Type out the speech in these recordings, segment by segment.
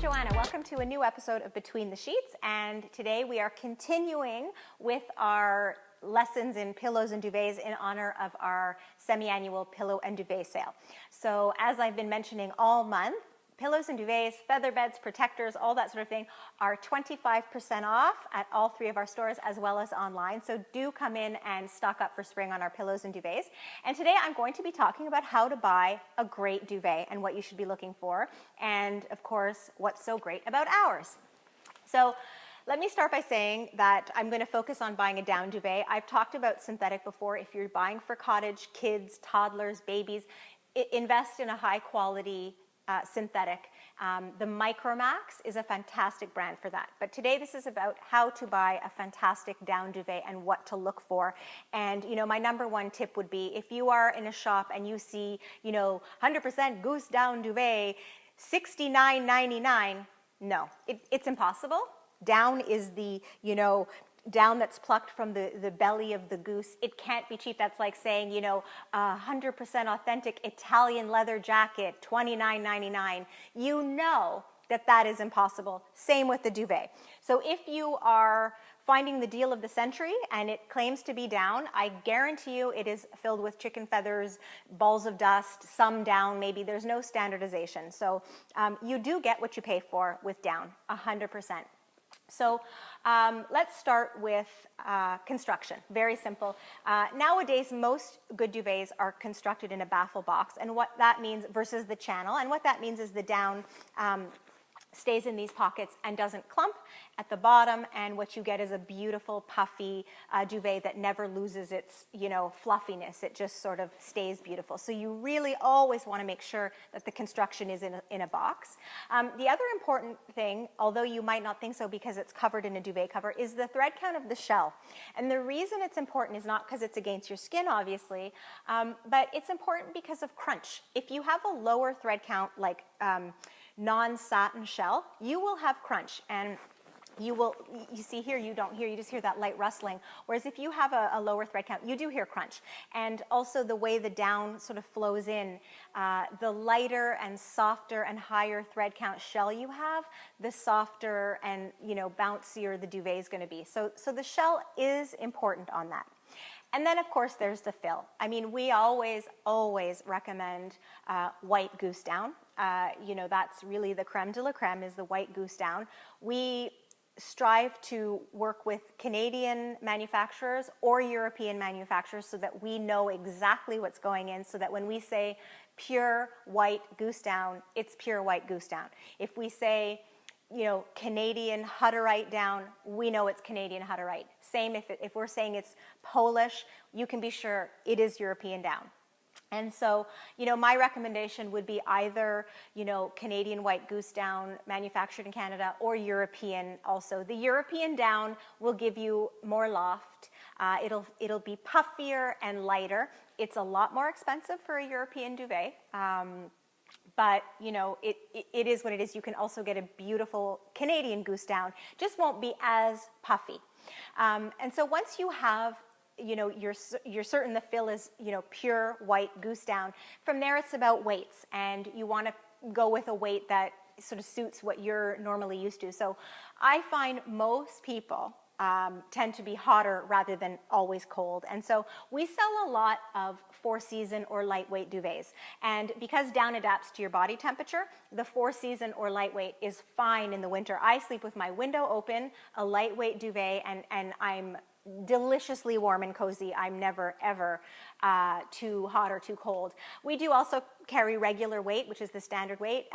Joanna. Welcome to a new episode of Between the Sheets, and today we are continuing with our lessons in pillows and duvets in honor of our semi-annual pillow and duvet sale. So as I've been mentioning all month, pillows and duvets, feather beds, protectors, all that sort of thing are 25% off at all three of our stores as well as online. So do come in and stock up for spring on our pillows and duvets. And today I'm going to be talking about how to buy a great duvet and what you should be looking for. And of course, what's so great about ours. So let me start by saying that I'm going to focus on buying a down duvet. I've talked about synthetic before. If you're buying for cottage, kids, toddlers, babies, invest in a high quality synthetic. The Micromax is a fantastic brand for that. But today this is about how to buy a fantastic down duvet and what to look for. And, you know, my number one tip would be if you are in a shop and you see, 100% goose down duvet, $69.99, no, it's impossible. Down is the, down that's plucked from the belly of the goose. It can't be cheap. That's like saying, 100% authentic Italian leather jacket, $29.99. You know that is impossible. Same with the duvet. So if you are finding the deal of the century and it claims to be down, I guarantee you it is filled with chicken feathers, balls of dust, some down maybe. There's no standardization. So you do get what you pay for with down, 100%. So let's start with construction. Very simple. Nowadays, most good duvets are constructed in a baffle box, and what that means versus the channel, and what that means is the down stays in these pockets and doesn't clump at the bottom, and what you get is a beautiful puffy duvet that never loses its fluffiness. It just sort of stays beautiful. So you really always want to make sure that the construction is in a box. The other important thing, although you might not think so because it's covered in a duvet cover, is the thread count of the shell. And the reason it's important is not because it's against your skin, obviously, but it's important because of crunch. If you have a lower thread count, like non-satin shell, you will have crunch, and you see here, you don't hear, you just hear that light rustling. Whereas if you have a lower thread count, you do hear crunch. And also the way the down sort of flows in, the lighter and softer and higher thread count shell you have, the softer and bouncier the duvet is going to be. So the shell is important on that. And then, of course, there's the fill. I mean, we always recommend white goose down. That's really the creme de la creme, is the white goose down. We strive to work with Canadian manufacturers or European manufacturers so that we know exactly what's going in, so that when we say pure white goose down, it's pure white goose down. If we say Canadian Hutterite down, we know it's Canadian Hutterite. Same if we're saying it's Polish, you can be sure it is European down. And so, my recommendation would be either, Canadian white goose down manufactured in Canada, or European also. The European down will give you more loft. It'll be puffier and lighter. It's a lot more expensive for a European duvet. But, it is what it is. You can also get a beautiful Canadian goose down. Just won't be as puffy. And so once you have, you're certain the fill is, pure white goose down, from there it's about weights. And you want to go with a weight that sort of suits what you're normally used to. So I find most people tend to be hotter rather than always cold. And so we sell a lot of 4-season or lightweight duvets. And because down adapts to your body temperature, the 4-season or lightweight is fine in the winter. I sleep with my window open, a lightweight duvet, and I'm deliciously warm and cozy. I'm never, ever too hot or too cold. We do also carry regular weight, which is the standard weight.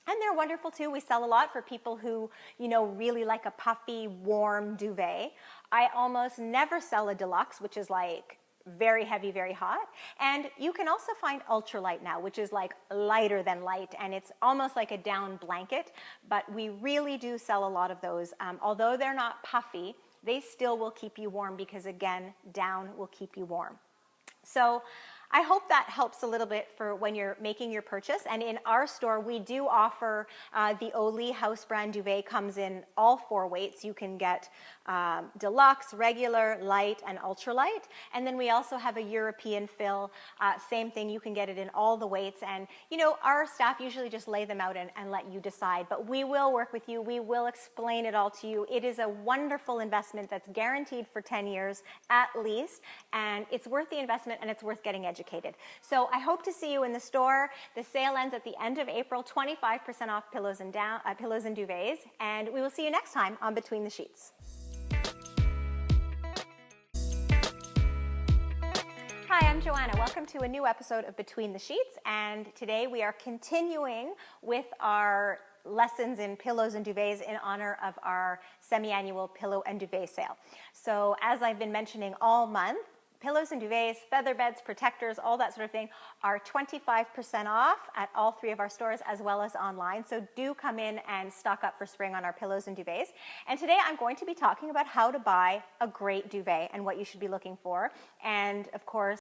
And they're wonderful too. We sell a lot for people who, really like a puffy, warm duvet. I almost never sell a deluxe, which is like very heavy, very hot. And you can also find ultralight now, which is like lighter than light, and it's almost like a down blanket. But we really do sell a lot of those. Although they're not puffy, they still will keep you warm because, again, down will keep you warm. So I hope that helps a little bit for when you're making your purchase. And in our store, we do offer the Oli house brand duvet comes in all 4 weights. You can get deluxe, regular, light, and ultralight. And then we also have a European fill. Same thing, you can get it in all the weights. And you know, our staff usually just lay them out and let you decide. But we will work with you. We will explain it all to you. It is a wonderful investment that's guaranteed for 10 years at least. And it's worth the investment, and it's worth getting educated. So I hope to see you in the store. The sale ends at the end of April, 25% off pillows and duvets, and we will see you next time on Between the Sheets. Hi, I'm Joanna. Welcome to a new episode of Between the Sheets, and today we are continuing with our lessons in pillows and duvets in honor of our semi-annual pillow and duvet sale. So as I've been mentioning all month, pillows and duvets, feather beds, protectors, all that sort of thing are 25% off at all 3 of our stores as well as online. So do come in and stock up for spring on our pillows and duvets. And today I'm going to be talking about how to buy a great duvet and what you should be looking for. And of course,